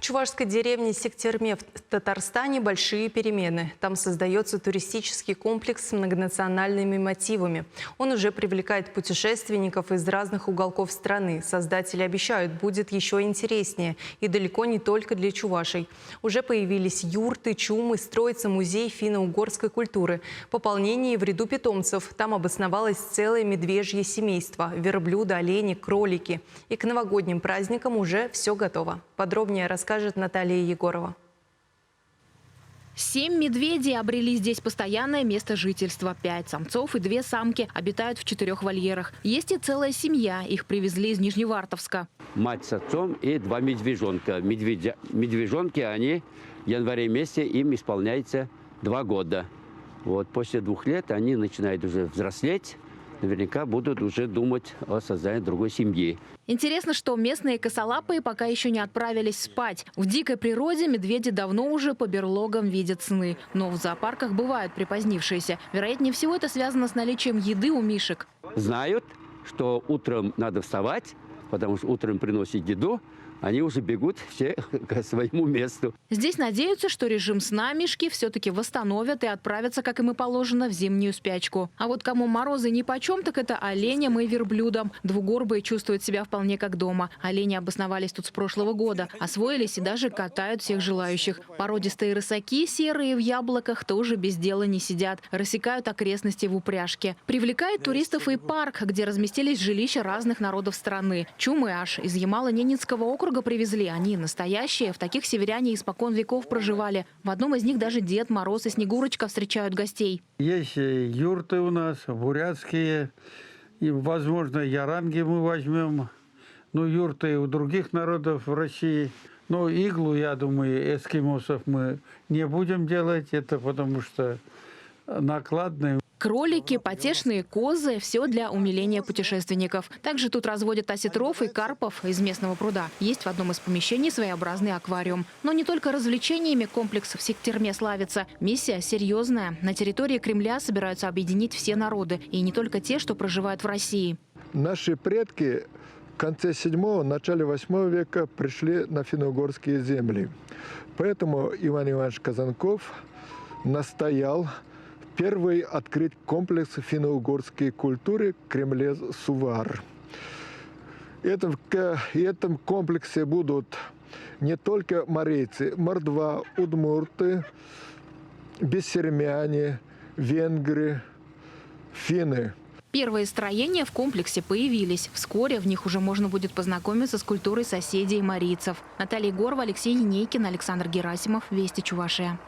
чувашской деревне Сектерме в Татарстане большие перемены. Там создается туристический комплекс с многонациональными мотивами. Он уже привлекает путешественников из разных уголков страны. Создатели обещают, будет еще интереснее. И далеко не только для чувашей. Уже появились юрты, чумы, строится музей финно-угорской культуры. Пополнение в ряду питомцев. Там обосновалось целое медвежье семейство. Верблюды, олени, кролики. И к новогодним праздникам уже все готово. Подробнее расскажет Наталья Егорова. 7 медведей обрели здесь постоянное место жительства. 5 самцов и 2 самки обитают в 4 вольерах. Есть и целая семья. Их привезли из Нижневартовска. Мать с отцом и 2 медвежонка. Медвежонки, они в январе месяце, им исполняется 2 года. Вот, после 2 лет они начинают уже взрослеть. Наверняка будут уже думать о создании другой семьи. Интересно, что местные косолапые пока еще не отправились спать. В дикой природе медведи давно уже по берлогам видят сны. Но в зоопарках бывают припозднившиеся. Вероятнее всего, это связано с наличием еды у мишек. Знают, что утром надо вставать, потому что утром приносят еду. Они уже бегут все к своему месту. Здесь надеются, что режим сна мишки все-таки восстановят и отправятся, как им и положено, в зимнюю спячку. А вот кому морозы нипочем, так это оленям и верблюдам. Двугорбые чувствуют себя вполне как дома. Олени обосновались тут с прошлого года, освоились и даже катают всех желающих. Породистые рысаки, серые в яблоках, тоже без дела не сидят. Рассекают окрестности в упряжке. Привлекает туристов и парк, где разместились жилища разных народов страны. Чумы аж из Ямало-Ненецкого округа привезли. Они настоящие. В таких северяне испокон веков проживали. В одном из них даже Дед Мороз и Снегурочка встречают гостей. Есть юрты у нас, бурятские. И, возможно, яранги мы возьмем. Ну, юрты у других народов в России. Но иглу, я думаю, эскимосов мы не будем делать. Это потому что накладные. Кролики, потешные козы – все для умиления путешественников. Также тут разводят осетров и карпов из местного пруда. Есть в одном из помещений своеобразный аквариум. Но не только развлечениями комплекс в Сектерме славится. Миссия серьезная. На территории Кремля собираются объединить все народы. И не только те, что проживают в России. Наши предки в конце 7-го, начале 8 века пришли на финно-угорские земли. Поэтому Иван Иванович Казанков настоял первый открыть комплекс финно-угорской культуры Кремле-Сувар. В этом комплексе будут не только морейцы, мордва, удмурты, бессермяне, венгры, финны. Первые строения в комплексе появились. Вскоре в них уже можно будет познакомиться с культурой соседей марийцев. Наталья Егорова, Алексей Енейкин, Александр Герасимов. Вести Чувашия.